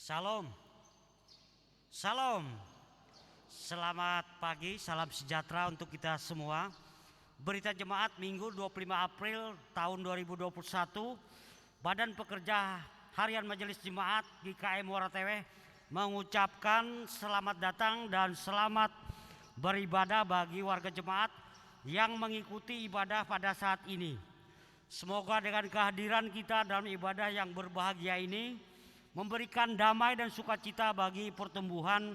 Shalom, Shalom. Selamat pagi, salam sejahtera untuk kita semua. Berita Jemaat Minggu 25 April tahun 2021. Badan Pekerja Harian Majelis Jemaat GKI Muara Tewe mengucapkan selamat datang dan selamat beribadah bagi warga jemaat yang mengikuti ibadah pada saat ini. Semoga dengan kehadiran kita dalam ibadah yang berbahagia ini memberikan damai dan sukacita bagi pertumbuhan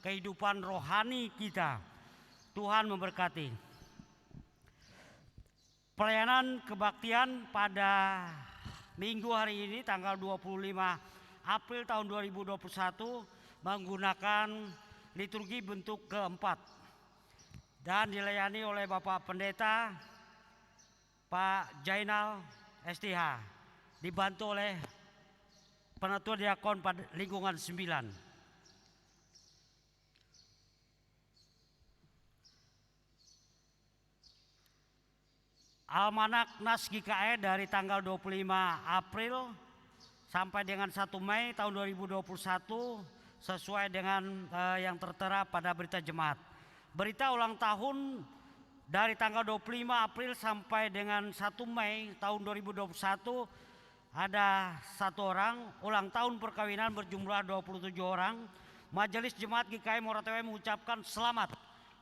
kehidupan rohani kita. Tuhan memberkati. Pelayanan kebaktian pada minggu hari ini tanggal 25 April tahun 2021 menggunakan liturgi bentuk keempat dan dilayani oleh Bapak Pendeta Pak Jainal STH, dibantu oleh Penatua Diakon pada lingkungan 9. Almanak Nas GKE dari tanggal 25 April sampai dengan 1 Mei tahun 2021 sesuai dengan yang tertera pada berita jemaat. Berita ulang tahun dari tanggal 25 April sampai dengan 1 Mei tahun 2021 ada 1 orang. Ulang tahun perkawinan berjumlah 27 orang. Majelis Jemaat GKI Muara Tewe mengucapkan selamat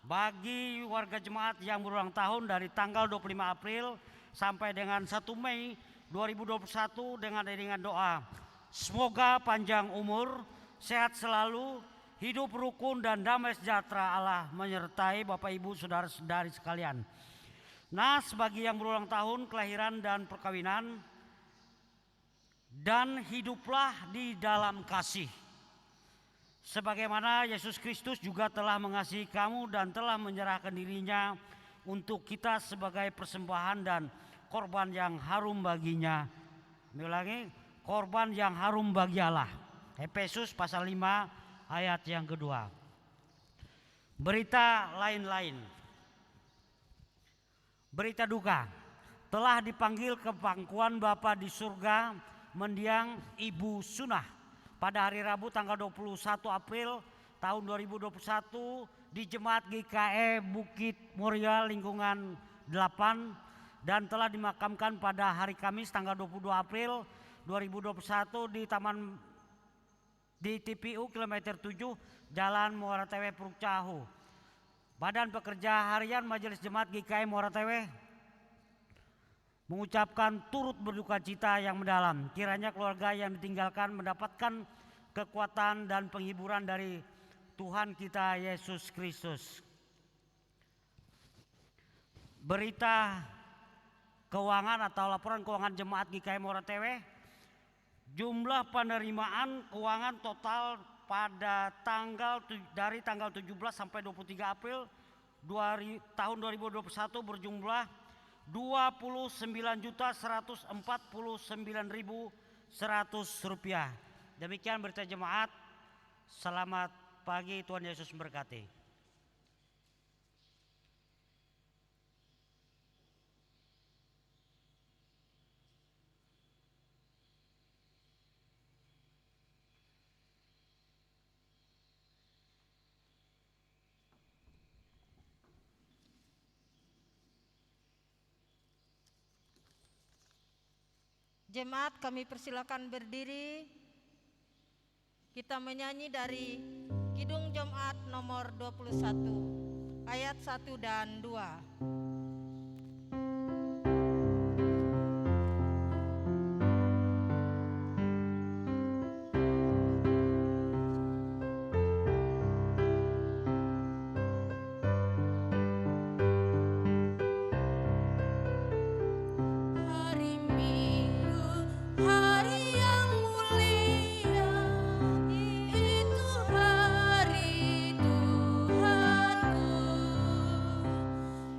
bagi warga jemaat yang berulang tahun dari tanggal 25 April sampai dengan 1 Mei 2021 dengan iringan doa. Semoga panjang umur, sehat selalu, hidup rukun dan damai sejahtera Allah menyertai Bapak Ibu saudara-saudari sekalian. Nah, bagi yang berulang tahun kelahiran dan perkawinan, dan hiduplah di dalam kasih sebagaimana Yesus Kristus juga telah mengasihi kamu dan telah menyerahkan dirinya untuk kita sebagai persembahan dan korban yang harum baginya. Ulangi, korban yang harum bagi Allah. Efesus pasal 5 ayat yang kedua. Berita lain-lain. Berita duka. Telah dipanggil ke pangkuan Bapa di surga mendiang Ibu Sunah pada hari Rabu tanggal 21 April tahun 2021 di Jemaat GKE Bukit Muria lingkungan 8 dan telah dimakamkan pada hari Kamis tanggal 22 April 2021 di TPU kilometer 7 Jalan Muara Tewe Puruk Cahu. Badan Pekerja Harian Majelis Jemaat GKI Muara Tewe mengucapkan turut berduka cita yang mendalam. Kiranya keluarga yang ditinggalkan mendapatkan kekuatan dan penghiburan dari Tuhan kita Yesus Kristus. Berita keuangan atau laporan keuangan jemaat GKI Muara Tewe. Jumlah penerimaan keuangan total pada dari tanggal 17 sampai 23 April tahun 2021 berjumlah 29.149.100 rupiah. Demikian berita jemaat. Selamat pagi, Tuhan Yesus memberkati. Jemaat, kami persilakan berdiri. Kita menyanyi dari Kidung Jemaat nomor 21 ayat 1 dan 2.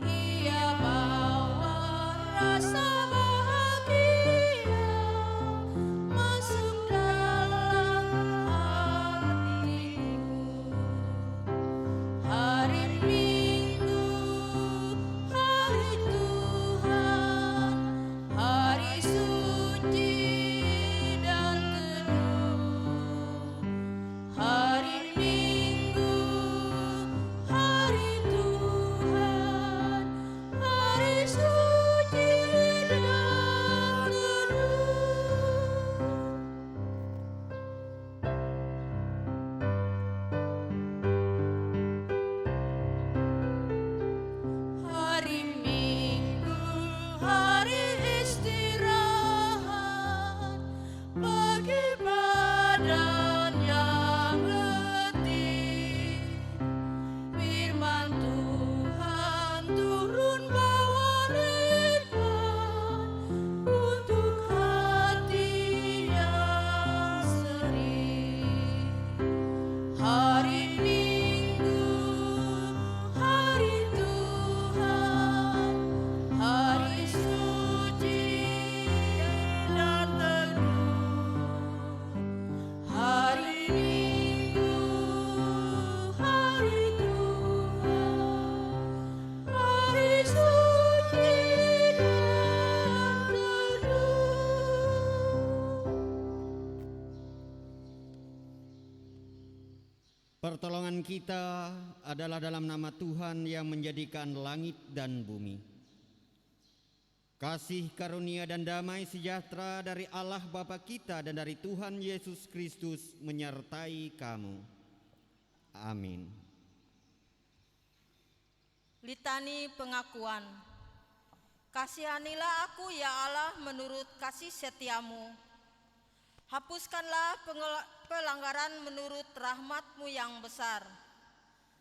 Iya Pertolongan kita adalah dalam nama Tuhan yang menjadikan langit dan bumi. Kasih karunia dan damai sejahtera dari Allah Bapa kita dan dari Tuhan Yesus Kristus menyertai kamu. Amin. Litani pengakuan. Kasihanilah aku ya Allah menurut kasih setiamu. Hapuskanlah pelanggaran menurut rahmat-Mu yang besar.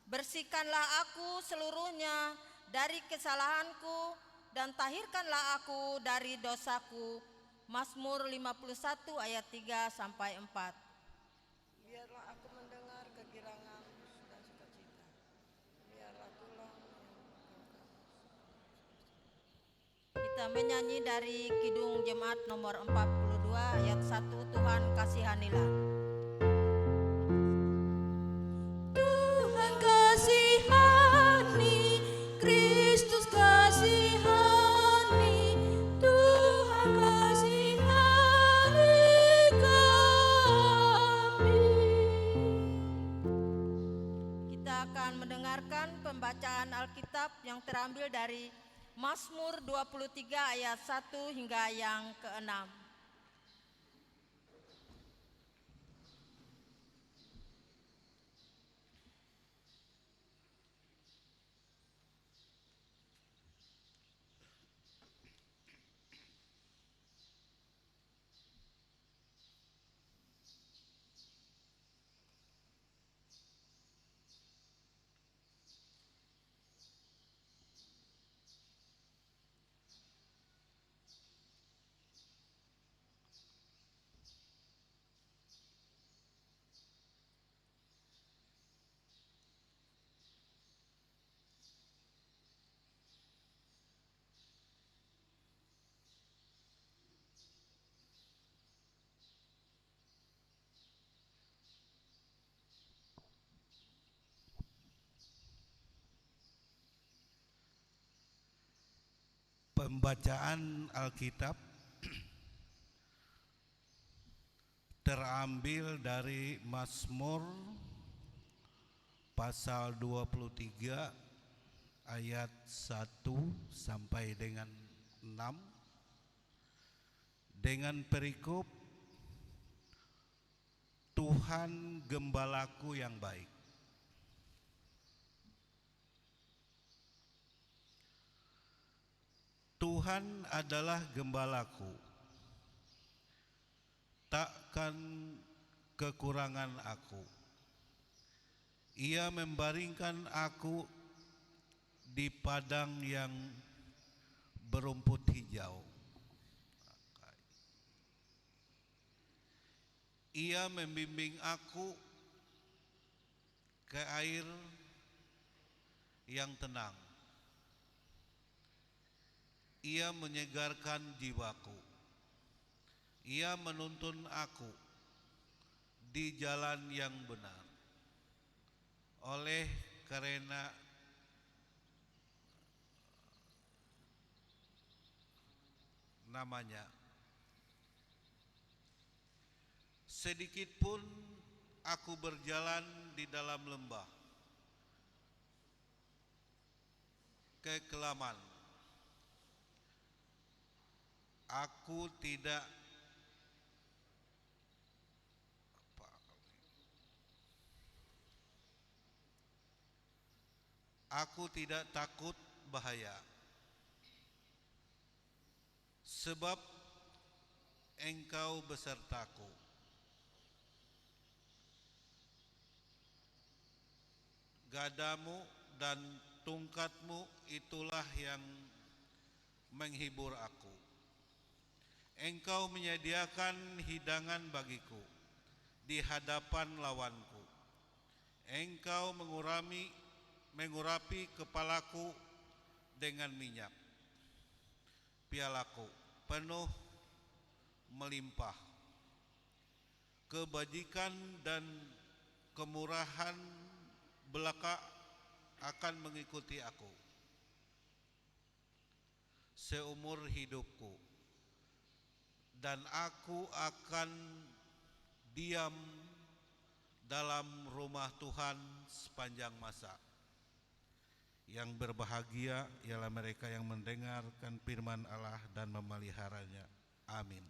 Bersihkanlah aku seluruhnya dari kesalahanku dan tahirkanlah aku dari dosaku. Mazmur 51 ayat 3 sampai 4. Biarlah aku mendengar kegirangan dan sukacita. Biarlah tulang Kita menyanyi dari Kidung Jemaat nomor 42 ayat 1, Tuhan kasihanilah. Tuhan kasihani, Kristus kasihani, Tuhan kasihani kami. Kita akan mendengarkan pembacaan Alkitab yang terambil dari Mazmur 23 ayat 1 hingga yang ke-6. Pembacaan Alkitab terambil dari Mazmur pasal 23 ayat 1 sampai dengan 6 dengan perikop Tuhan gembalaku yang baik. Tuhan adalah gembalaku, takkan kekurangan aku. Ia membaringkan aku di padang yang berumput hijau. Ia membimbing aku ke air yang tenang. Ia menyegarkan jiwaku. Ia menuntun aku di jalan yang benar. Oleh karena namanya, sedikit pun aku berjalan di dalam lembah kekelaman, aku tidak takut bahaya, sebab Engkau besertaku. Gadamu dan tongkatmu itulah yang menghibur aku. Engkau menyediakan hidangan bagiku di hadapan lawanku. Engkau mengurapi kepalaku dengan minyak. Pialaku penuh melimpah. Kebajikan dan kemurahan belaka akan mengikuti aku seumur hidupku, dan aku akan diam dalam rumah Tuhan sepanjang masa. Yang berbahagia ialah mereka yang mendengarkan firman Allah dan memeliharanya. Amin.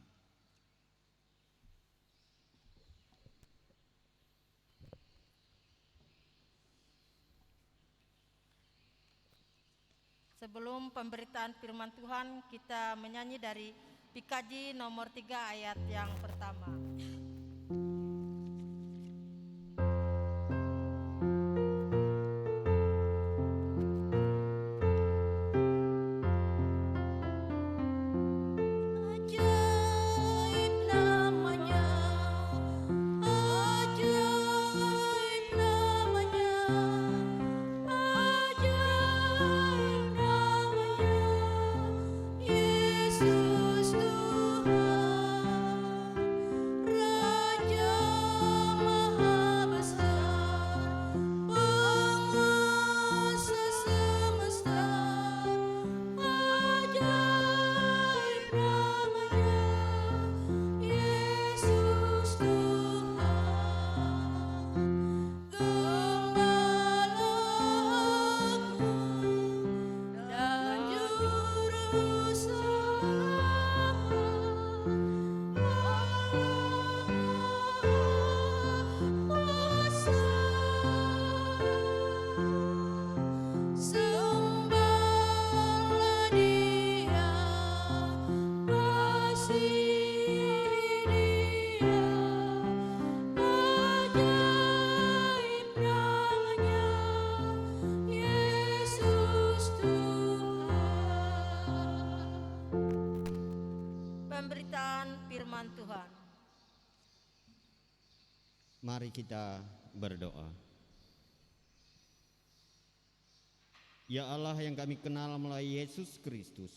Sebelum pemberitaan firman Tuhan, kita menyanyi dari PKJ nomor 3 ayat yang pertama. Ajaib namanya, ajaib namanya, ajaib namanya, Yesus Tuhan, Raja Maha Besar, Penguasa semesta. Ajaib namanya, Yesus Tuhan, Gembalaku dan Juru Selamat, Allah Kuasa. Sembahlah Dia, kasihi Dia, ajaib namanya, Yesus Tuhan. Pemberitaan firman Tuhan. Mari kita berdoa. Ya Allah yang kami kenal melalui Yesus Kristus,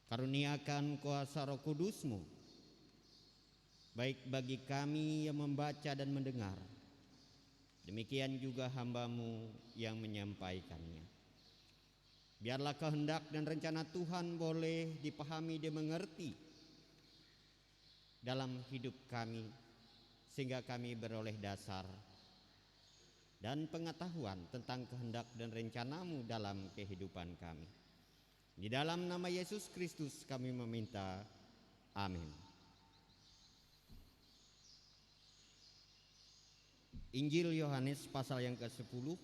karuniakan kuasa Roh Kudus-Mu, baik bagi kami yang membaca dan mendengar, demikian juga hamba-Mu yang menyampaikannya. Biarlah kehendak dan rencana Tuhan boleh dipahami dan mengerti dalam hidup kami, sehingga kami beroleh dasar dan pengetahuan tentang kehendak dan rencana-Mu dalam kehidupan kami. Di dalam nama Yesus Kristus kami meminta, amin. Injil Yohanes pasal yang ke-10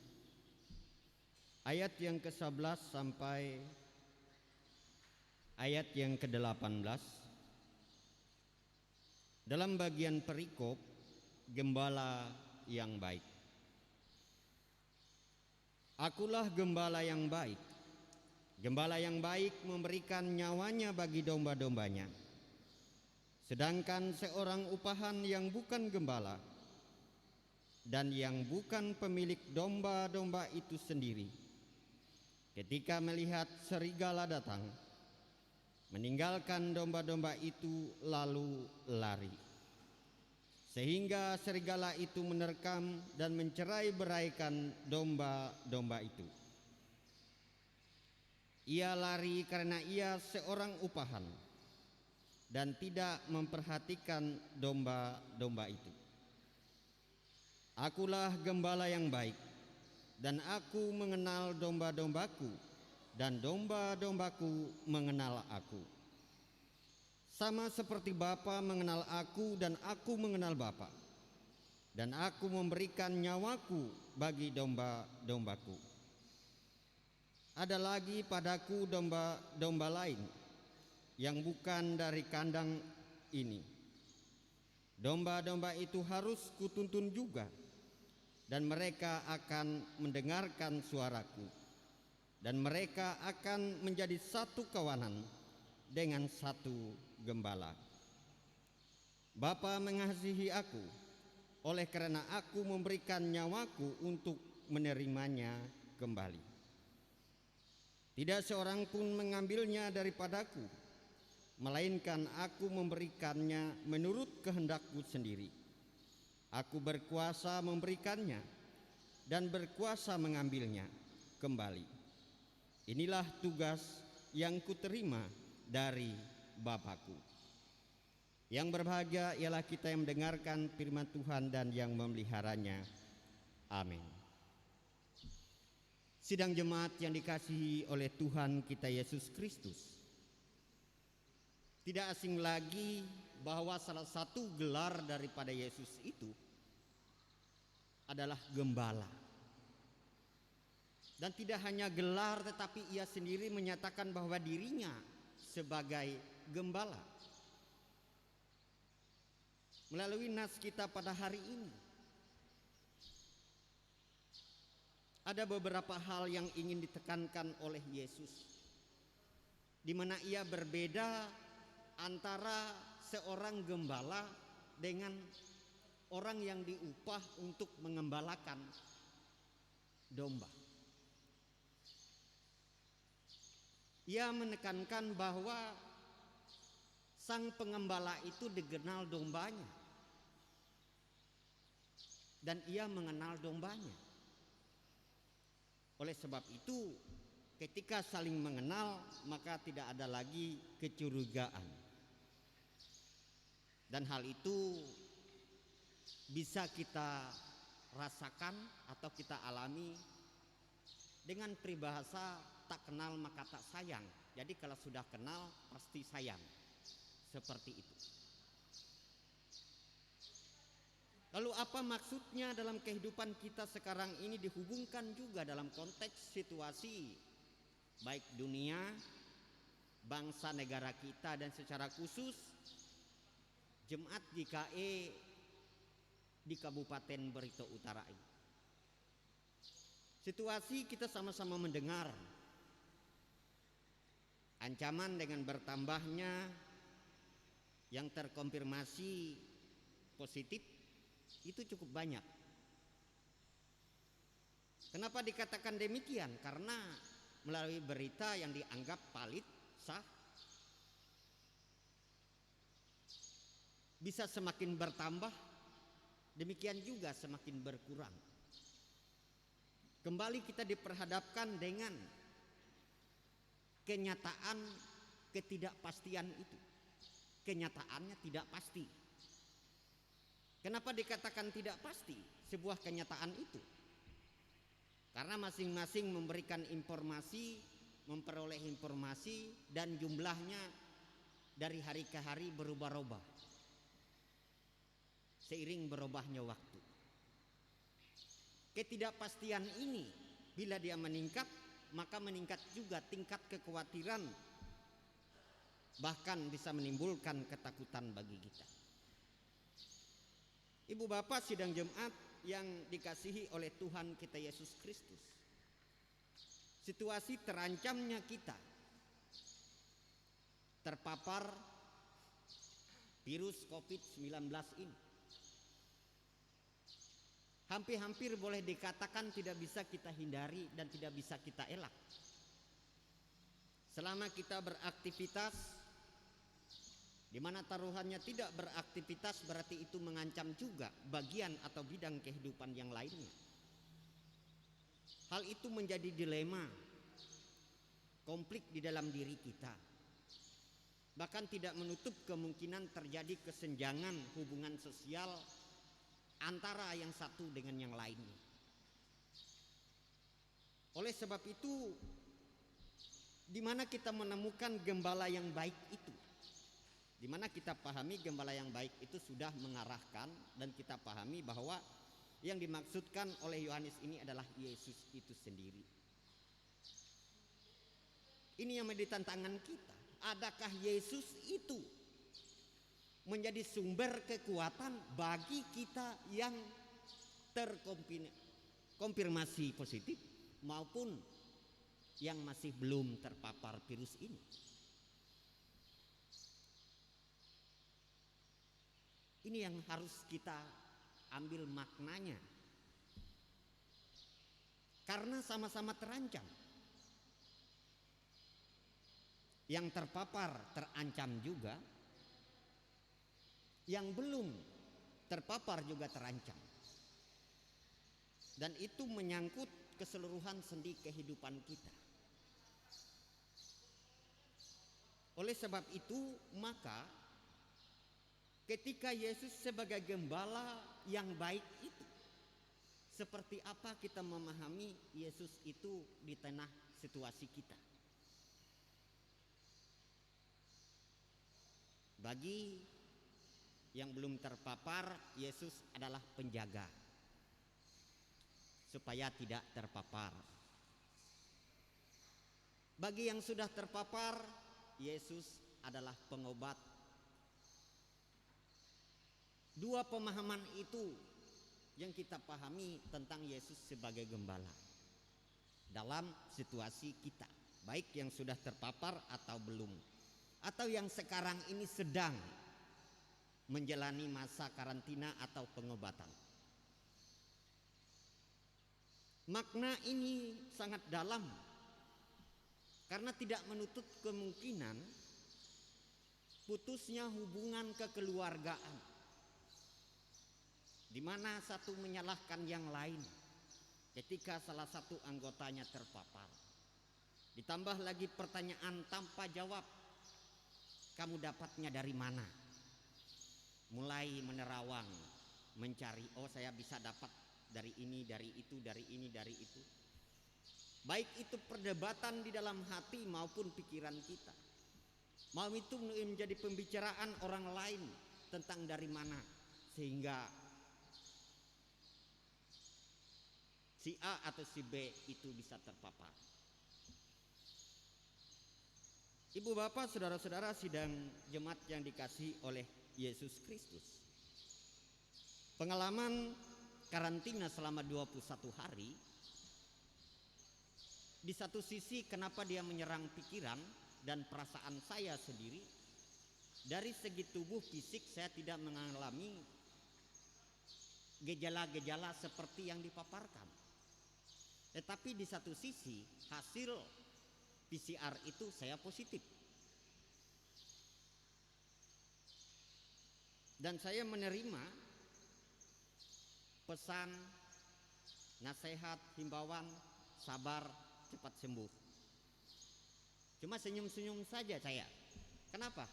ayat yang ke-11 sampai ayat yang ke-18. Dalam bagian perikop gembala yang baik. Akulah gembala yang baik. Gembala yang baik memberikan nyawanya bagi domba-dombanya. Sedangkan seorang upahan yang bukan gembala dan yang bukan pemilik domba-domba itu sendiri, ketika melihat serigala datang, meninggalkan domba-domba itu lalu lari. Sehingga serigala itu menerkam dan mencerai-beraikan domba-domba itu. Ia lari karena ia seorang upahan dan tidak memperhatikan domba-domba itu. Akulah gembala yang baik, dan aku mengenal domba-dombaku, dan domba-dombaku mengenal aku. Sama seperti Bapa mengenal aku dan aku mengenal Bapa, dan aku memberikan nyawaku bagi domba-dombaku. Ada lagi padaku domba-domba lain yang bukan dari kandang ini. Domba-domba itu harus kutuntun juga, dan mereka akan mendengarkan suaraku, dan mereka akan menjadi satu kawanan dengan satu gembala. Bapa mengasihi aku, oleh karena aku memberikan nyawaku untuk menerimanya kembali. Tidak seorang pun mengambilnya daripadaku, melainkan aku memberikannya menurut kehendakku sendiri. Aku berkuasa memberikannya dan berkuasa mengambilnya kembali. Inilah tugas yang kuterima dari Bapakku. Yang berbahagia ialah kita yang mendengarkan firman Tuhan dan yang memeliharanya. Amin. Sidang jemaat yang dikasihi oleh Tuhan kita Yesus Kristus, tidak asing lagi bahwa salah satu gelar daripada Yesus itu adalah gembala. Dan tidak hanya gelar, tetapi ia sendiri menyatakan bahwa dirinya sebagai gembala. Melalui nas kita pada hari ini, ada beberapa hal yang ingin ditekankan oleh Yesus, di mana ia berbeda antara seorang gembala dengan orang yang diupah untuk mengembalakan domba. Ia menekankan bahwa sang pengembala itu dikenal dombanya, dan ia mengenal dombanya. Oleh sebab itu, ketika saling mengenal, maka tidak ada lagi kecurigaan. Dan hal itu bisa kita rasakan atau kita alami dengan peribahasa tak kenal maka tak sayang. Jadi kalau sudah kenal pasti sayang. Seperti itu. Lalu apa maksudnya dalam kehidupan kita sekarang ini dihubungkan juga dalam konteks situasi baik dunia, bangsa negara kita, dan secara khusus jemaat JKE di Kabupaten Barito Utara ini. Situasi kita sama-sama mendengar ancaman dengan bertambahnya yang terkonfirmasi positif itu cukup banyak. Kenapa dikatakan demikian? Karena melalui berita yang dianggap valid, sah, bisa semakin bertambah, demikian juga semakin berkurang. Kembali kita diperhadapkan dengan kenyataan ketidakpastian itu. Kenyataannya tidak pasti. Kenapa dikatakan tidak pasti sebuah kenyataan itu? Karena masing-masing memberikan informasi, memperoleh informasi, dan jumlahnya dari hari ke hari berubah-ubah seiring berubahnya waktu. Ketidakpastian ini bila dia meningkat, maka meningkat juga tingkat kekhawatiran, bahkan bisa menimbulkan ketakutan bagi kita. Ibu bapak sidang jemaat yang dikasihi oleh Tuhan kita Yesus Kristus, situasi terancamnya kita terpapar virus COVID-19 ini hampir-hampir boleh dikatakan tidak bisa kita hindari dan tidak bisa kita elak. Selama kita beraktivitas, di mana taruhannya tidak beraktivitas berarti itu mengancam juga bagian atau bidang kehidupan yang lainnya. Hal itu menjadi dilema, konflik di dalam diri kita. Bahkan tidak menutup kemungkinan terjadi kesenjangan hubungan sosial antara yang satu dengan yang lainnya. Oleh sebab itu, di mana kita menemukan gembala yang baik itu? Di mana kita pahami gembala yang baik itu sudah mengarahkan, dan kita pahami bahwa yang dimaksudkan oleh Yohanes ini adalah Yesus itu sendiri. Ini yang menjadi tantangan kita. Adakah Yesus itu menjadi sumber kekuatan bagi kita yang terkonfirmasi positif maupun yang masih belum terpapar virus ini? Ini yang harus kita ambil maknanya, karena sama-sama terancam. Yang terpapar terancam juga, yang belum terpapar juga terancam, dan itu menyangkut keseluruhan sendi kehidupan kita. Oleh sebab itu, maka ketika Yesus sebagai gembala yang baik itu, seperti apa kita memahami Yesus itu di tengah situasi kita? Bagi yang belum terpapar, Yesus adalah penjaga supaya tidak terpapar. Bagi yang sudah terpapar, Yesus adalah pengobat. Dua pemahaman itu yang kita pahami tentang Yesus sebagai gembala dalam situasi kita, baik yang sudah terpapar atau belum, atau yang sekarang ini sedang menjalani masa karantina atau pengobatan. Makna ini sangat dalam karena tidak menutup kemungkinan putusnya hubungan kekeluargaan, di mana satu menyalahkan yang lain ketika salah satu anggotanya terpapar. Ditambah lagi pertanyaan tanpa jawab, kamu dapatnya dari mana? Mulai menerawang, mencari, oh saya bisa dapat dari ini, dari itu, dari ini, dari itu. Baik itu perdebatan di dalam hati maupun pikiran kita. Mau itu menjadi pembicaraan orang lain tentang dari mana, sehingga si A atau si B itu bisa terpapar. Ibu bapak, saudara-saudara sidang jemaat yang dikasihi oleh Yesus Kristus, pengalaman karantina selama 21 hari, di satu sisi kenapa dia menyerang pikiran dan perasaan saya sendiri. Dari segi tubuh fisik saya tidak mengalami gejala-gejala seperti yang dipaparkan. Tetapi di satu sisi hasil PCR itu saya positif. Dan saya menerima pesan, nasihat, himbauan, sabar, cepat sembuh. Cuma senyum-senyum saja saya. Kenapa?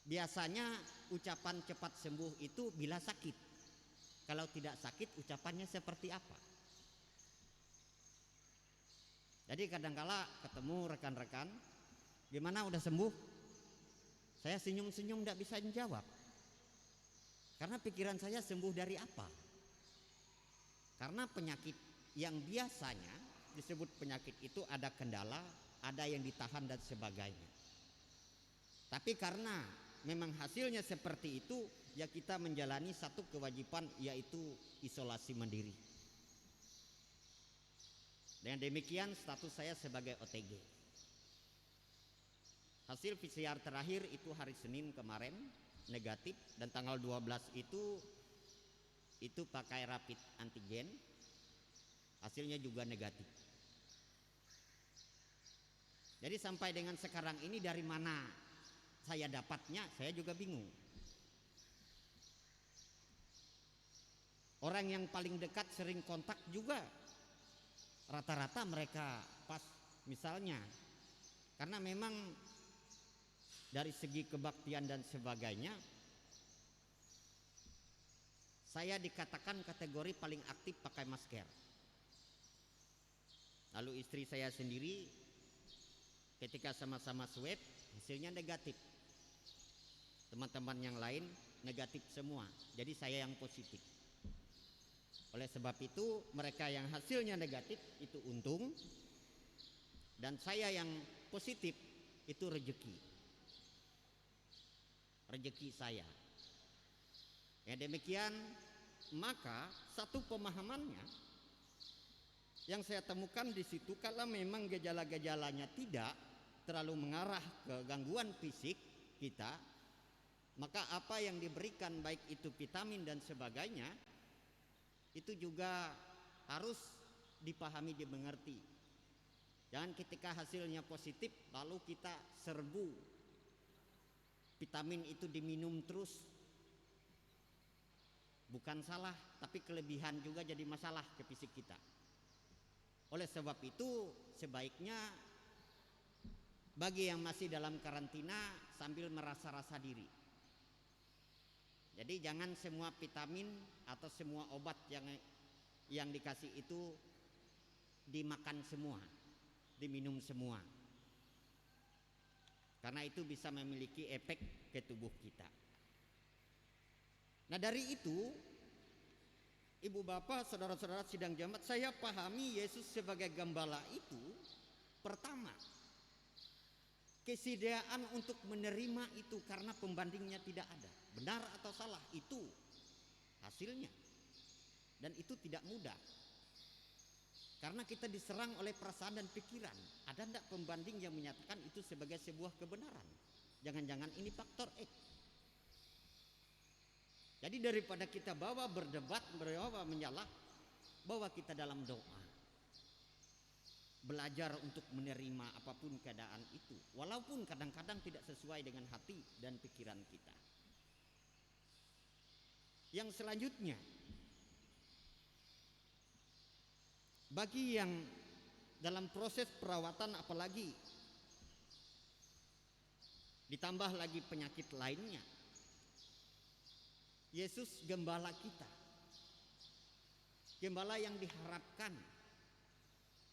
Biasanya ucapan cepat sembuh itu bila sakit. Kalau tidak sakit ucapannya seperti apa? Jadi kadangkala ketemu rekan-rekan, gimana udah sembuh? Saya senyum-senyum tidak bisa menjawab. Karena pikiran saya sembuh dari apa? Karena penyakit yang biasanya disebut penyakit itu ada kendala, ada yang ditahan dan sebagainya. Tapi karena memang hasilnya seperti itu, ya kita menjalani satu kewajiban, yaitu isolasi mandiri. Dengan demikian status saya sebagai OTG. Hasil PCR terakhir itu hari Senin kemarin negatif, dan tanggal 12 itu pakai rapid antigen, hasilnya juga negatif. Jadi sampai dengan sekarang ini dari mana saya dapatnya, saya juga bingung. Orang yang paling dekat sering kontak juga rata-rata mereka pas misalnya, karena memang dari segi kebaktian dan sebagainya saya dikatakan kategori paling aktif pakai masker. Lalu istri saya sendiri ketika sama-sama swab hasilnya negatif. Teman-teman yang lain negatif semua. Jadi saya yang positif. Oleh sebab itu mereka yang hasilnya negatif itu untung, dan saya yang positif itu rezeki saya. Ya demikian, maka satu pemahamannya yang saya temukan di situ, kalau memang gejala-gejalanya tidak terlalu mengarah ke gangguan fisik kita, maka apa yang diberikan baik itu vitamin dan sebagainya itu juga harus dipahami, dimengerti. Jangan ketika hasilnya positif lalu kita serbu vitamin itu diminum terus. Bukan salah, tapi kelebihan juga jadi masalah ke fisik kita. Oleh sebab itu sebaiknya bagi yang masih dalam karantina sambil merasa-rasa diri, Jadi jangan semua vitamin atau semua obat yang dikasih itu dimakan semua, diminum semua. Karena itu bisa memiliki efek ke tubuh kita. Nah, dari itu, Ibu bapak, saudara-saudara sidang jemaat, saya pahami Yesus sebagai gembala itu pertama, kesediaan untuk menerima itu karena pembandingnya tidak ada. Benar atau salah itu hasilnya. Dan itu tidak mudah. Karena kita diserang oleh perasaan dan pikiran. Ada tidak pembanding yang menyatakan itu sebagai sebuah kebenaran? Jangan-jangan ini faktor X. Jadi daripada kita bawa berdebat, bawa menyalah, bawa kita dalam doa. Belajar untuk menerima apapun keadaan itu, walaupun kadang-kadang tidak sesuai dengan hati dan pikiran kita. Yang selanjutnya, bagi yang dalam proses perawatan apalagi ditambah lagi penyakit lainnya, Yesus gembala kita, gembala yang diharapkan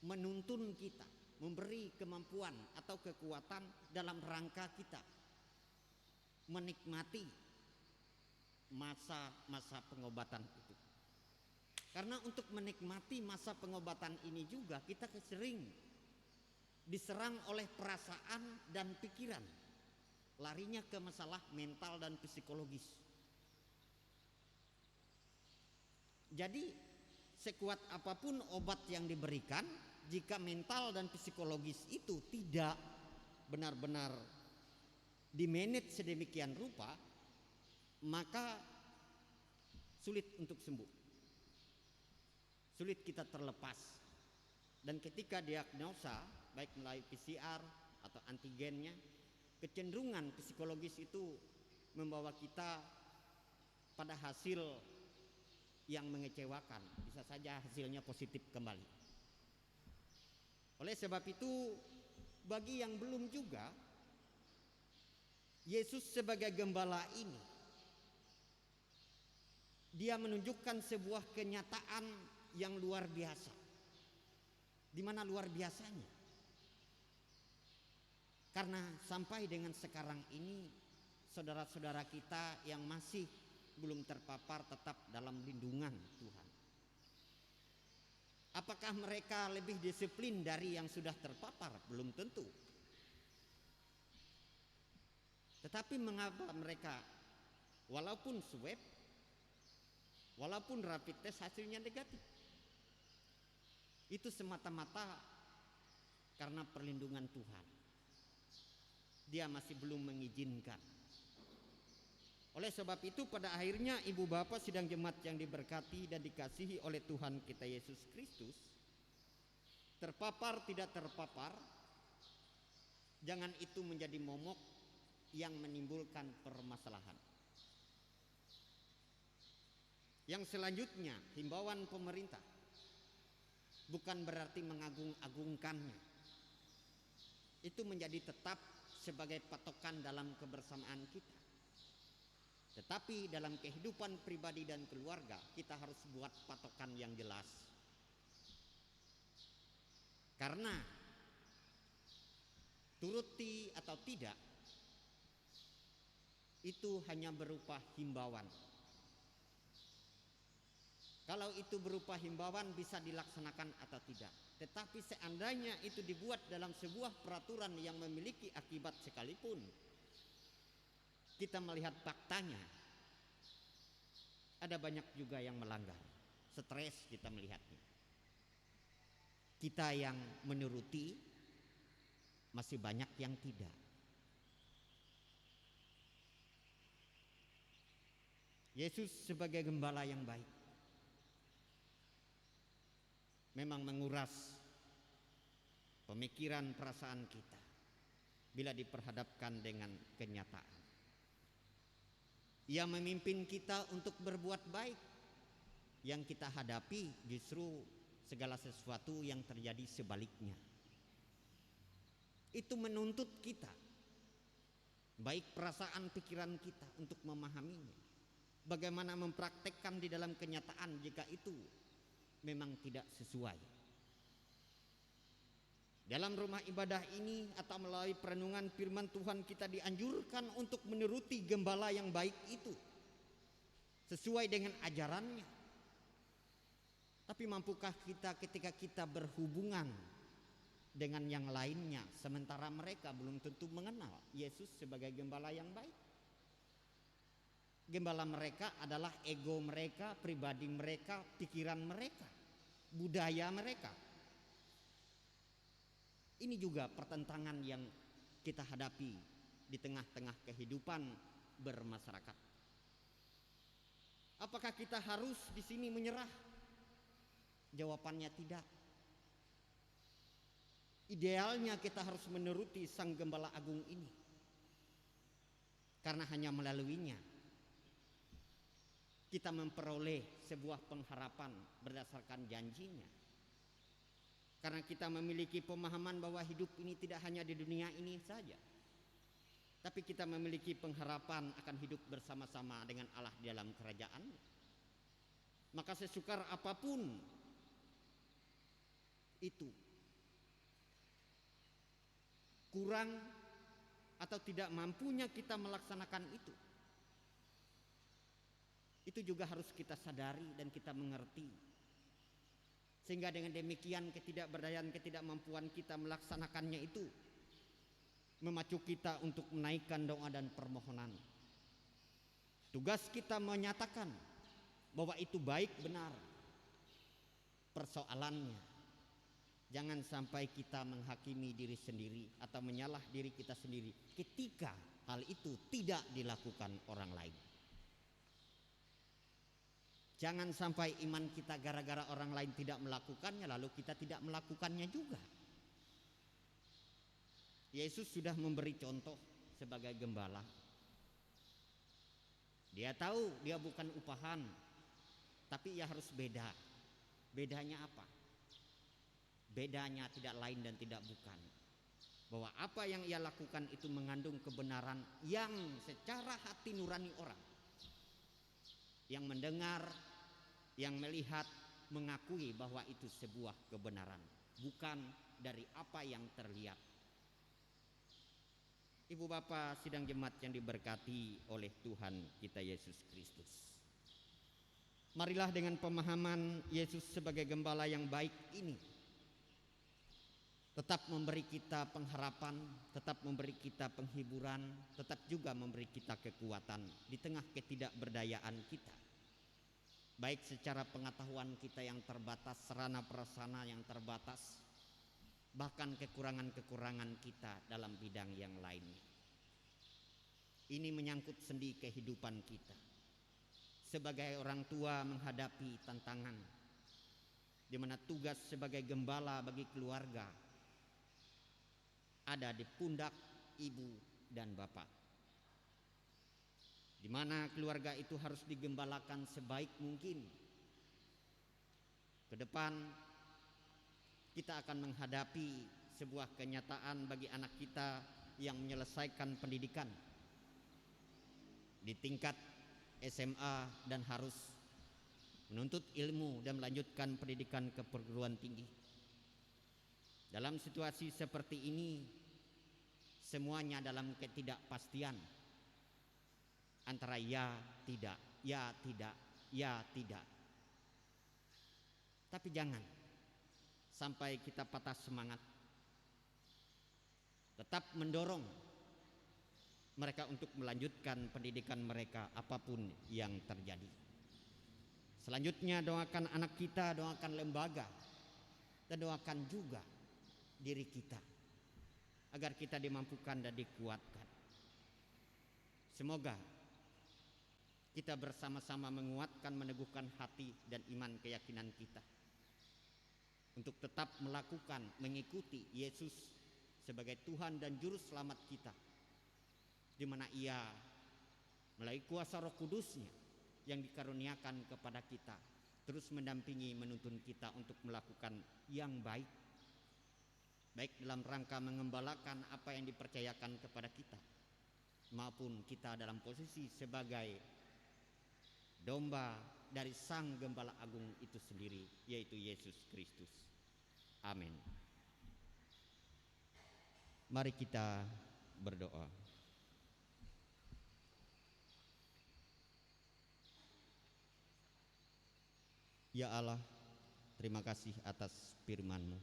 menuntun kita, memberi kemampuan atau kekuatan dalam rangka kita menikmati masa-masa pengobatan itu. Karena untuk menikmati masa pengobatan ini juga kita sering diserang oleh perasaan dan pikiran, larinya ke masalah mental dan psikologis. Jadi sekuat apapun obat yang diberikan, jika mental dan psikologis itu tidak benar-benar dimanage sedemikian rupa, maka sulit untuk sembuh, sulit kita terlepas. Dan ketika diagnosa baik melalui PCR atau antigennya, kecenderungan psikologis itu membawa kita pada hasil yang mengecewakan, bisa saja hasilnya positif kembali. Oleh sebab itu, bagi yang belum juga, Yesus sebagai gembala ini, dia menunjukkan sebuah kenyataan yang luar biasa. Di mana luar biasanya? Karena sampai dengan sekarang ini, saudara-saudara kita yang masih belum terpapar tetap dalam lindungan Tuhan. Apakah mereka lebih disiplin dari yang sudah terpapar? Belum tentu. Tetapi mengapa mereka walaupun swab, walaupun rapid test hasilnya negatif? Itu semata-mata karena perlindungan Tuhan. Dia masih belum mengizinkan. Oleh sebab itu pada akhirnya ibu bapak sidang jemaat yang diberkati dan dikasihi oleh Tuhan kita Yesus Kristus, terpapar tidak terpapar, jangan itu menjadi momok yang menimbulkan permasalahan. Yang selanjutnya, himbauan pemerintah bukan berarti mengagung-agungkannya. Itu menjadi tetap sebagai patokan dalam kebersamaan kita. Tetapi dalam kehidupan pribadi dan keluarga kita harus buat patokan yang jelas. Karena turuti atau tidak itu hanya berupa himbauan. Kalau itu berupa himbauan bisa dilaksanakan atau tidak. Tetapi seandainya itu dibuat dalam sebuah peraturan yang memiliki akibat sekalipun, kita melihat faktanya, ada banyak juga yang melanggar. Stres kita melihatnya. Kita yang menuruti, masih banyak yang tidak. Yesus sebagai gembala yang baik memang menguras pemikiran perasaan kita bila diperhadapkan dengan kenyataan. Ia memimpin kita untuk berbuat baik. Yang kita hadapi justru segala sesuatu yang terjadi sebaliknya. Itu menuntut kita, baik perasaan pikiran kita untuk memahaminya. bagaimana mempraktekkan di dalam kenyataan jika itu memang tidak sesuai. Dalam rumah ibadah ini atau melalui perenungan firman Tuhan, kita dianjurkan untuk menuruti gembala yang baik itu sesuai dengan ajarannya. Tapi mampukah kita ketika kita berhubungan dengan yang lainnya sementara mereka belum tentu mengenal Yesus sebagai gembala yang baik? Gembala mereka adalah ego mereka, pribadi mereka, pikiran mereka, budaya mereka. Ini juga pertentangan yang kita hadapi di tengah-tengah kehidupan bermasyarakat. Apakah kita harus di sini menyerah? Jawabannya tidak. Idealnya kita harus menuruti Sang Gembala Agung ini, karena hanya melaluinya kita memperoleh sebuah pengharapan berdasarkan janjinya. Karena kita memiliki pemahaman bahwa hidup ini tidak hanya di dunia ini saja, tapi kita memiliki pengharapan akan hidup bersama-sama dengan Allah di dalam kerajaan-Nya. Maka sesukar apapun itu, kurang atau tidak mampunya kita melaksanakan itu juga harus kita sadari dan kita mengerti. Sehingga dengan demikian ketidakberdayaan, ketidakmampuan kita melaksanakannya itu memacu kita untuk menaikkan doa dan permohonan. Tugas kita menyatakan bahwa itu baik benar. Persoalannya, jangan sampai kita menghakimi diri sendiri atau menyalah diri kita sendiri ketika hal itu tidak dilakukan orang lain. Jangan sampai iman kita gara-gara orang lain tidak melakukannya lalu kita tidak melakukannya juga. Yesus sudah memberi contoh sebagai gembala. Dia tahu dia bukan upahan, tapi ia harus beda. Bedanya apa? Bedanya tidak lain dan tidak bukan, bahwa apa yang ia lakukan itu mengandung kebenaran yang secara hati nurani orang yang mendengar, yang melihat, mengakui bahwa itu sebuah kebenaran, bukan dari apa yang terlihat. Ibu bapak sidang jemaat yang diberkati oleh Tuhan kita Yesus Kristus, marilah dengan pemahaman Yesus sebagai gembala yang baik ini tetap memberi kita pengharapan, tetap memberi kita penghiburan, tetap juga memberi kita kekuatan di tengah ketidakberdayaan kita, baik secara pengetahuan kita yang terbatas, sarana prasarana yang terbatas, bahkan kekurangan-kekurangan kita dalam bidang yang lainnya. Ini menyangkut sendi kehidupan kita sebagai orang tua menghadapi tantangan di mana tugas sebagai gembala bagi keluarga ada di pundak ibu dan bapak, di mana keluarga itu harus digembalakan sebaik mungkin. Ke depan kita akan menghadapi sebuah kenyataan bagi anak kita yang menyelesaikan pendidikan di tingkat SMA dan harus menuntut ilmu dan melanjutkan pendidikan ke perguruan tinggi. Dalam situasi seperti ini, semuanya dalam ketidakpastian antara ya tidak, ya tidak, ya tidak. Tapi jangan sampai kita patah semangat. Tetap mendorong mereka untuk melanjutkan pendidikan mereka apapun yang terjadi. Selanjutnya doakan anak kita, doakan lembaga, dan doakan juga diri kita agar kita dimampukan dan dikuatkan. Semoga kita bersama-sama menguatkan, meneguhkan hati dan iman keyakinan kita untuk tetap melakukan, mengikuti Yesus sebagai Tuhan dan Juru Selamat kita, di mana Ia melalui kuasa Roh Kudus-Nya yang dikaruniakan kepada kita terus mendampingi, menuntun kita untuk melakukan yang baik, baik dalam rangka mengembalakan apa yang dipercayakan kepada kita, maupun kita dalam posisi sebagai domba dari Sang Gembala Agung itu sendiri, yaitu Yesus Kristus. Amin. Mari kita berdoa. Ya Allah, terima kasih atas firman-Mu.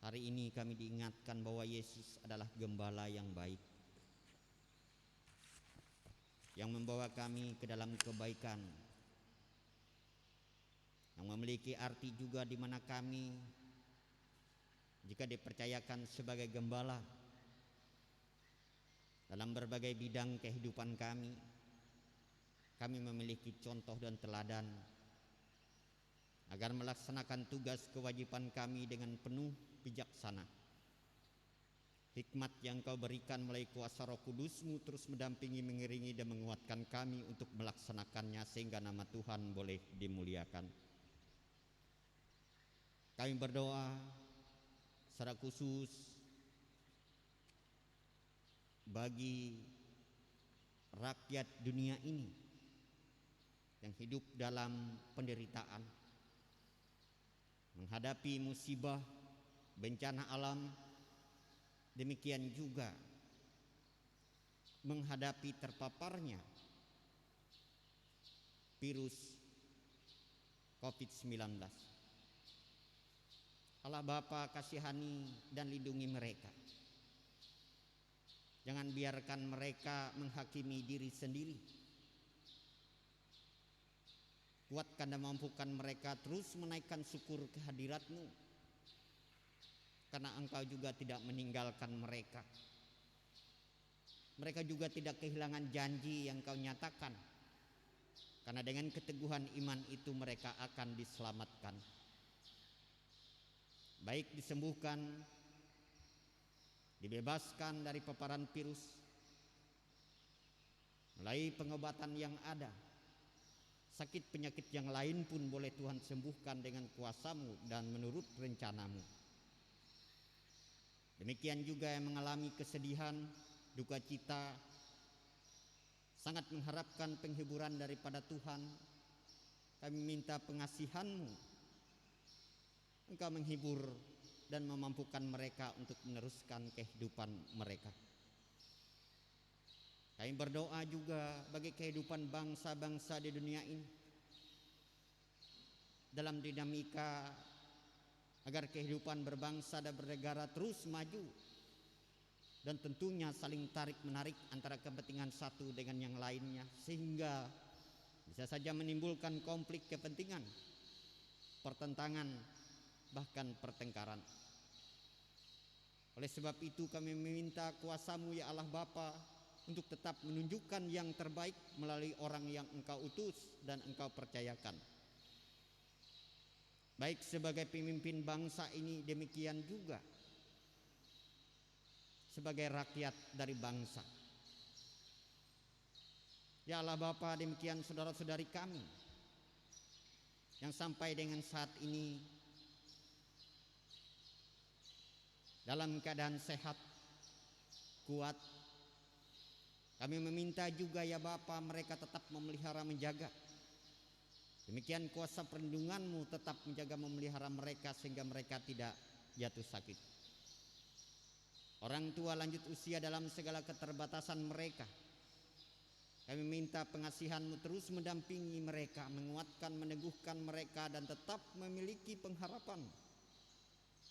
Hari ini kami diingatkan bahwa Yesus adalah gembala yang baik, yang membawa kami ke dalam kebaikan, yang memiliki arti juga di mana kami, jika dipercayakan sebagai gembala dalam berbagai bidang kehidupan kami memiliki contoh dan teladan agar melaksanakan tugas kewajiban kami dengan penuh bijaksana. Hikmat yang Kau berikan melalui kuasa Roh Kudus-Mu terus mendampingi, mengiringi dan menguatkan kami untuk melaksanakannya sehingga nama Tuhan boleh dimuliakan. Kami berdoa secara khusus bagi rakyat dunia ini yang hidup dalam penderitaan, menghadapi musibah, bencana alam, demikian juga menghadapi terpaparnya virus COVID-19. Allah Bapa, kasihani dan lindungi mereka. Jangan biarkan mereka menghakimi diri sendiri. Kuatkan dan mampukan mereka terus menaikkan syukur kehadirat-Mu, karena Engkau juga tidak meninggalkan mereka. Mereka juga tidak kehilangan janji yang Kau nyatakan, karena dengan keteguhan iman itu mereka akan diselamatkan, baik disembuhkan, dibebaskan dari paparan virus melalui pengobatan yang ada. Sakit penyakit yang lain pun boleh Tuhan sembuhkan dengan kuasa-Mu dan menurut rencana-Mu. Demikian juga yang mengalami kesedihan, duka cita, sangat mengharapkan penghiburan daripada Tuhan. Kami minta pengasihan-Mu. Engkau menghibur dan memampukan mereka untuk meneruskan kehidupan mereka. Kami berdoa juga bagi kehidupan bangsa-bangsa di dunia ini, dalam dinamika agar kehidupan berbangsa dan bernegara terus maju, dan tentunya saling tarik menarik antara kepentingan satu dengan yang lainnya, sehingga bisa saja menimbulkan konflik kepentingan, pertentangan, bahkan pertengkaran. Oleh sebab itu kami meminta kuasa-Mu ya Allah Bapa untuk tetap menunjukkan yang terbaik melalui orang yang Engkau utus dan Engkau percayakan, baik sebagai pemimpin bangsa ini, demikian juga sebagai rakyat dari bangsa. Ya Allah Bapa, demikian saudara-saudari kami yang sampai dengan saat ini dalam keadaan sehat, kuat. Kami meminta juga ya Bapa, mereka tetap memelihara, menjaga. Demikian kuasa perlindungan-Mu tetap menjaga, memelihara mereka sehingga mereka tidak jatuh sakit. Orang tua lanjut usia dalam segala keterbatasan mereka, kami minta pengasihan-Mu terus mendampingi mereka, menguatkan, meneguhkan mereka dan tetap memiliki pengharapan,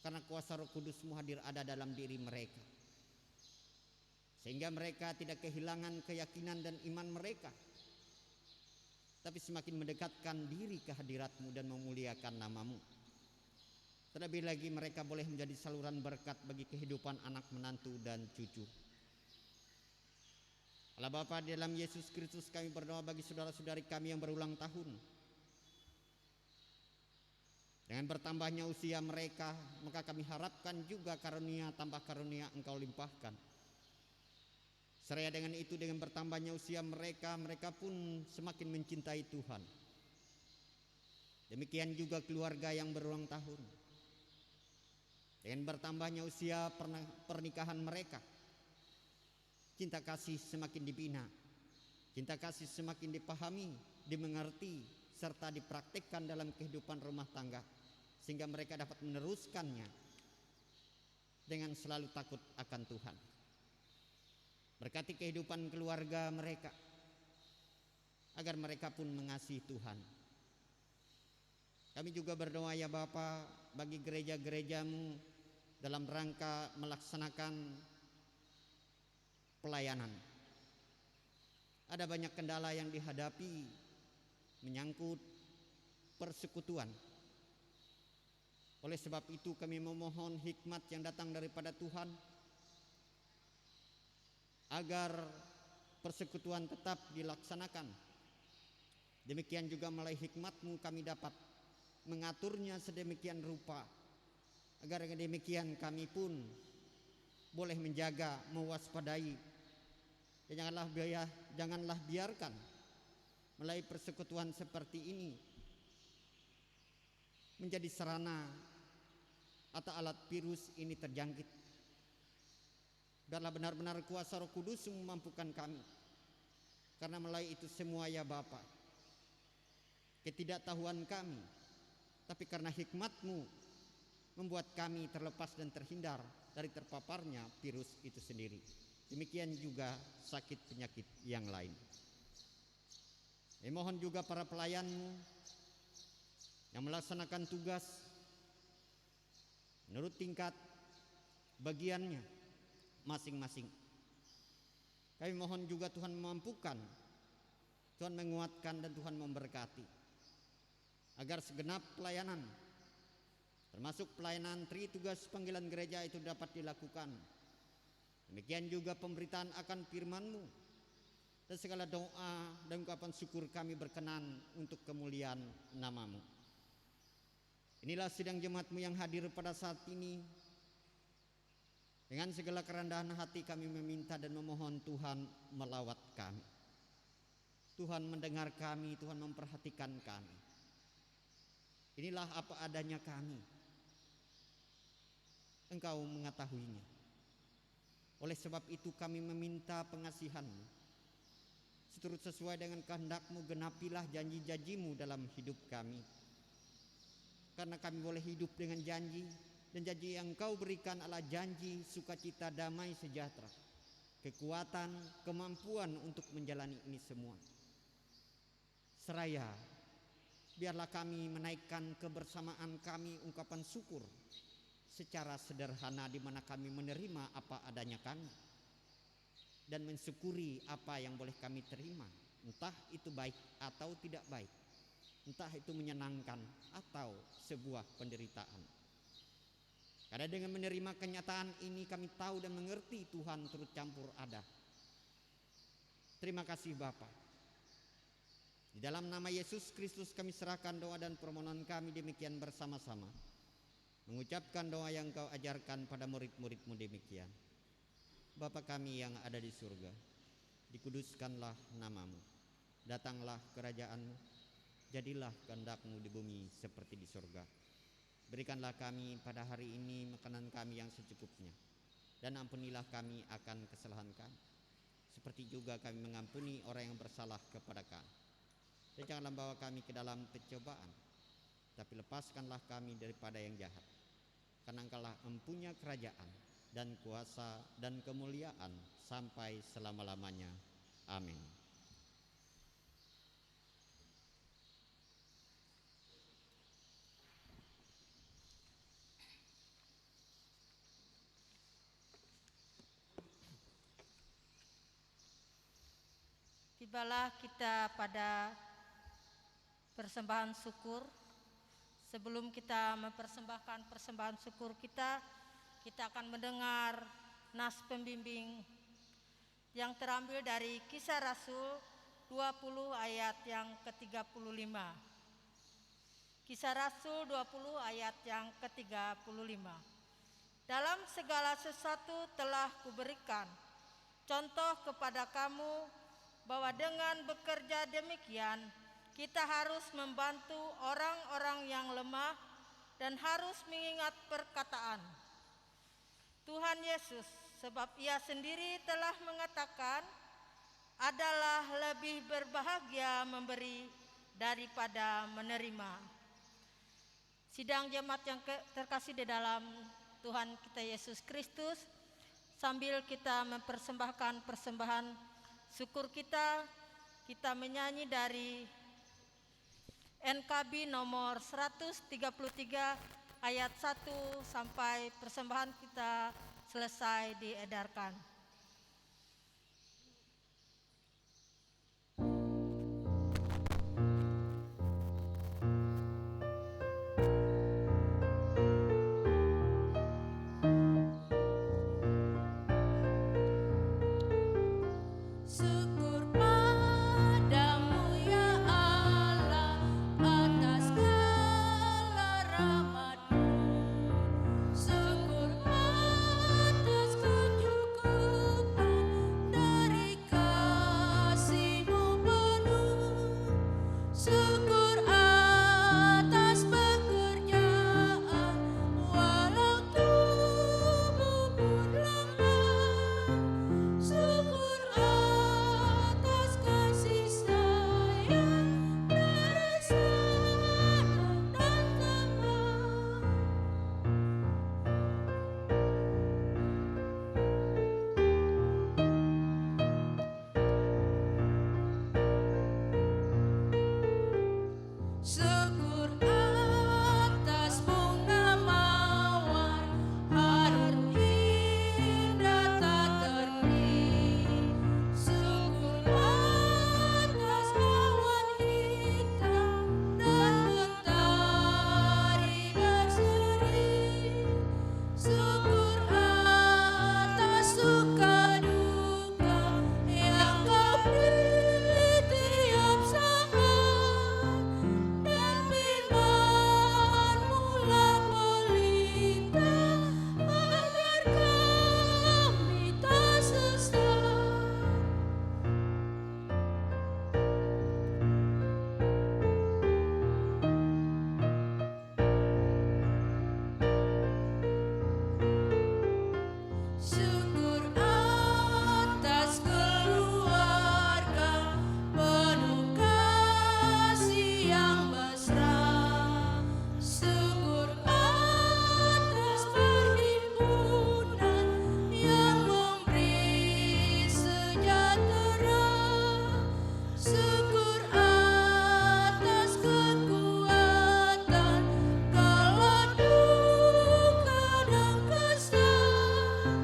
karena kuasa Roh Kudus-Mu hadir ada dalam diri mereka, sehingga mereka tidak kehilangan keyakinan dan iman mereka, tapi semakin mendekatkan diri ke hadirat-Mu dan memuliakan nama-Mu. Terlebih lagi mereka boleh menjadi saluran berkat bagi kehidupan anak, menantu dan cucu. Allah Bapa, di dalam Yesus Kristus kami berdoa bagi saudara-saudari kami yang berulang tahun. Dengan bertambahnya usia mereka, maka kami harapkan juga karunia, tambah karunia Engkau limpahkan. Seraya dengan itu, dengan bertambahnya usia mereka, mereka pun semakin mencintai Tuhan. Demikian juga keluarga yang berulang tahun. Dengan bertambahnya usia pernikahan mereka, cinta kasih semakin dibina, Cinta kasih semakin dipahami, dimengerti, serta dipraktikkan dalam kehidupan rumah tangga, sehingga mereka dapat meneruskannya dengan selalu takut akan Tuhan. Berkati kehidupan keluarga mereka, agar mereka pun mengasihi Tuhan. Kami juga berdoa ya Bapa, bagi gereja-gerejamu dalam rangka melaksanakan pelayanan. Ada banyak kendala yang dihadapi menyangkut persekutuan. Oleh sebab itu kami memohon hikmat yang datang daripada Tuhan agar persekutuan tetap dilaksanakan. Demikian juga melalui hikmat-Mu kami dapat mengaturnya sedemikian rupa agar demikian kami pun boleh menjaga, mewaspadai. Janganlah biarkan melalui persekutuan seperti ini menjadi sarana atau alat virus ini terjangkit. Biarlah benar-benar kuasa Roh Kudus memampukan kami, karena melalui itu semua ya Bapa, ketidaktahuan kami, tapi karena hikmat-Mu membuat kami terlepas dan terhindar dari terpaparnya virus itu sendiri. Demikian juga sakit penyakit yang lain. Mohon juga para pelayan-Mu yang melaksanakan tugas menurut tingkat bagiannya masing-masing. Kami mohon juga Tuhan memampukan, Tuhan menguatkan, dan Tuhan memberkati agar segenap pelayanan, termasuk pelayanan tugas panggilan gereja itu dapat dilakukan. Demikian juga pemberitaan akan firman-Mu dan segala doa dan ungkapan syukur kami berkenan untuk kemuliaan nama-Mu. Inilah sidang jemaat-Mu yang hadir pada saat ini. Dengan segala kerendahan hati kami meminta dan memohon Tuhan melawat kami. Tuhan mendengar kami, Tuhan memperhatikan kami. Inilah apa adanya kami. Engkau mengetahuinya. Oleh sebab itu kami meminta pengasihan-Mu. Seturut sesuai dengan kehendak-Mu, genapilah janji-janji-Mu dalam hidup kami. Karena kami boleh hidup dengan janji, dan janji yang Engkau berikan adalah janji sukacita, damai, sejahtera, kekuatan, kemampuan untuk menjalani ini semua. Seraya, biarlah kami menaikkan kebersamaan kami ungkapan syukur secara sederhana, di mana kami menerima apa adanya kami dan mensyukuri apa yang boleh kami terima, entah itu baik atau tidak baik, entah itu menyenangkan atau sebuah penderitaan. Karena dengan menerima kenyataan ini kami tahu dan mengerti Tuhan turut campur ada. Terima kasih Bapa. Di dalam nama Yesus Kristus kami serahkan doa dan permohonan kami demikian bersama-sama, mengucapkan doa yang Kau ajarkan pada murid-murid-Mu demikian. Bapa kami yang ada di surga, dikuduskanlah nama-Mu, datanglah kerajaan-Mu, jadilah kehendak-Mu di bumi seperti di surga. Berikanlah kami pada hari ini makanan kami yang secukupnya, dan ampunilah kami akan kesalahan kami, seperti juga kami mengampuni orang yang bersalah kepada kami. Dan janganlah bawa kami ke dalam pencobaan, tapi lepaskanlah kami daripada yang jahat. Karena Engkaulah empunya kerajaan dan kuasa dan kemuliaan sampai selama-lamanya. Amin. Tibalah kita pada persembahan syukur. Sebelum kita mempersembahkan persembahan syukur kita akan mendengar nas pembimbing yang terambil dari Kisah Rasul 20 ayat yang ke-35. Kisah Rasul 20 ayat yang ke-35. Dalam segala sesuatu telah kuberikan contoh kepada kamu, bahwa dengan bekerja demikian kita harus membantu orang-orang yang lemah dan harus mengingat perkataan Tuhan Yesus, sebab Ia sendiri telah mengatakan, adalah lebih berbahagia memberi daripada menerima. Sidang jemaat yang terkasih di dalam Tuhan kita Yesus Kristus, sambil kita mempersembahkan persembahan syukur kita menyanyi dari NKB nomor 133 ayat 1 sampai persembahan kita selesai diedarkan. Syukur padamu ya Allah atas segala rahmat-Mu. Syukur atas kecukupan dari kasih-Mu penuh. Syukur atas pekerjaan walau tubuh pun lemah. Syukur atas kasih sayang dari sanak dan teman. Syukur atas bunga mawar harum indah tak terni. Syukur atas awan hitam dan mentari berseri. Syukur atas suka duka yang Kau beri tiap saat. Dan firman-Mu lah pelita agar kami tak sesat. Syukur atas keluarga penuh kasih yang mesra. Syukur atas perhimpunan yang memberi sejahtera. Syukur atas kekuatan kala duka dan kesal.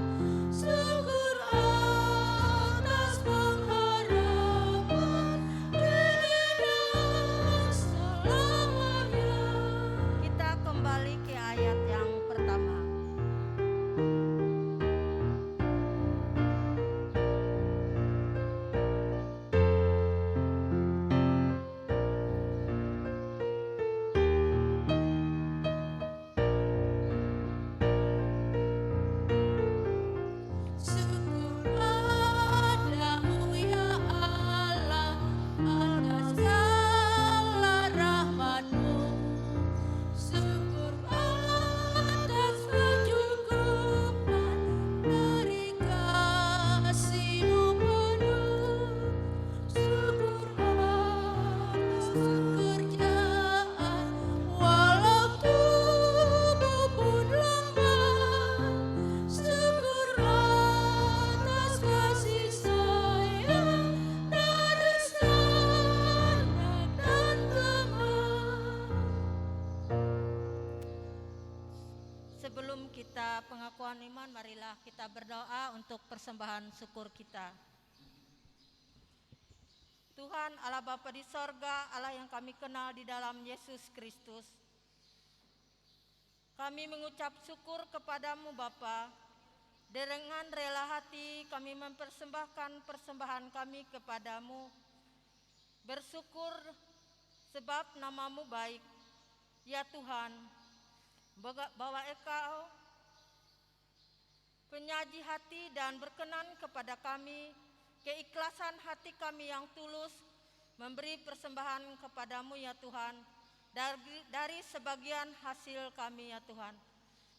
Syukur atas pengharapan kini dan selamanya. Kita kembali ke ayat yang pertama. Syukur padamu ya Allah atas segala rahmat-Mu. Syukur atas kecukupan dari kasih-Mu penuh. Syukur atas pekerjaan walau tubuh pun lemah. Syukur atas kasih sayang dari sanak dan teman. Sebelum kita pengakuan iman, marilah kita berdoa untuk persembahan syukur kita. Tuhan Allah Bapa di sorga, Allah yang kami kenal di dalam Yesus Kristus, kami mengucap syukur kepadamu Bapa. Dengan rela hati kami mempersembahkan persembahan kami kepadamu, bersyukur sebab namamu baik, ya Tuhan, bahwa Engkau penyaji hati dan berkenan kepada kami, keikhlasan hati kami yang tulus memberi persembahan kepadamu ya Tuhan, dari sebagian hasil kami ya Tuhan.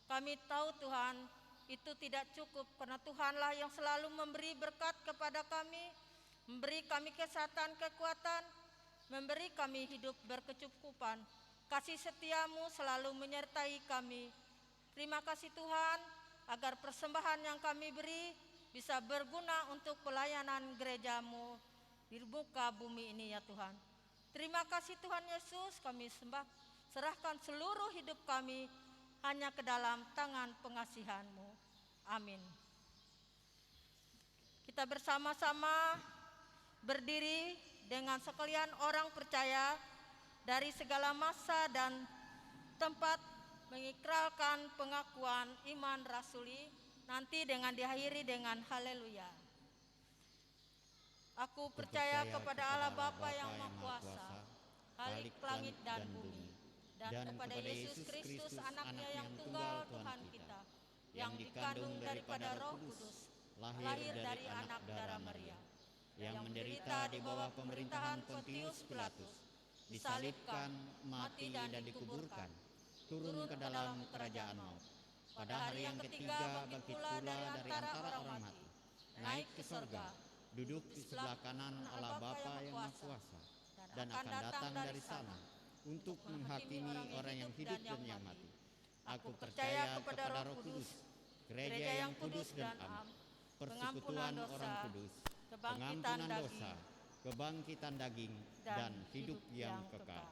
Kami tahu Tuhan itu tidak cukup karena Tuhanlah yang selalu memberi berkat kepada kami memberi kami kesehatan, kekuatan, memberi kami hidup berkecukupan. Kasih setiamu selalu menyertai kami. Terima kasih Tuhan, agar persembahan yang kami beri bisa berguna untuk pelayanan gerejamu di muka bumi ini ya Tuhan. Terima kasih Tuhan Yesus, kami serahkan seluruh hidup kami hanya ke dalam tangan pengasihan-Mu. Amin. Kita bersama-sama berdiri dengan sekalian orang percaya dari segala masa dan tempat mengikrarkan pengakuan iman rasuli, nanti dengan diakhiri dengan haleluya. Aku percaya kepada Allah Bapa yang Maha Kuasa, Khalik langit dan bumi, dan kepada Yesus Kristus anaknya yang tunggal Tuhan kita, yang dikandung daripada Roh Kudus, lahir dari anak darah Maria, yang menderita di bawah pemerintahan Pontius Pilatus, disalibkan, mati dan dikuburkan, turun ke dalam kerajaan maut. Pada hari yang ketiga bangkit pula dari antara orang mati, naik ke sorga, duduk di sebelah kanan Allah Bapa yang Maha Kuasa, dan akan datang dari sana untuk menghakimi orang yang hidup dan yang mati. Aku percaya kepada Roh Kudus, gereja yang kudus dan am, persekutuan orang kudus, pengampunan dosa, kebangkitan daging, dan hidup yang kekal.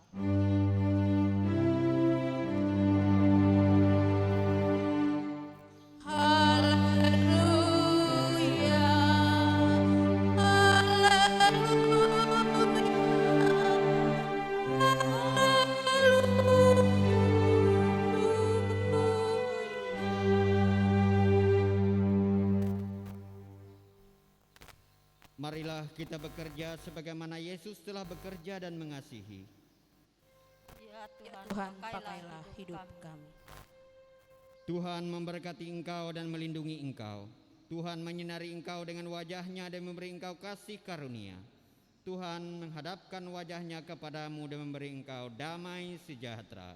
Marilah kita bekerja sebagaimana Yesus telah bekerja dan mengasihi. Ya Tuhan, pakailah hidup kami. Tuhan memberkati engkau dan melindungi engkau. Tuhan menyinari engkau dengan wajah-Nya dan memberi engkau kasih karunia. Tuhan menghadapkan wajah-Nya kepadamu dan memberi engkau damai sejahtera.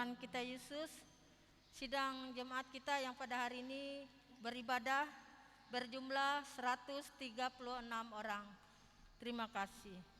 Kita Yesus, sidang jemaat kita yang pada hari ini beribadah berjumlah 136 orang. Terima kasih.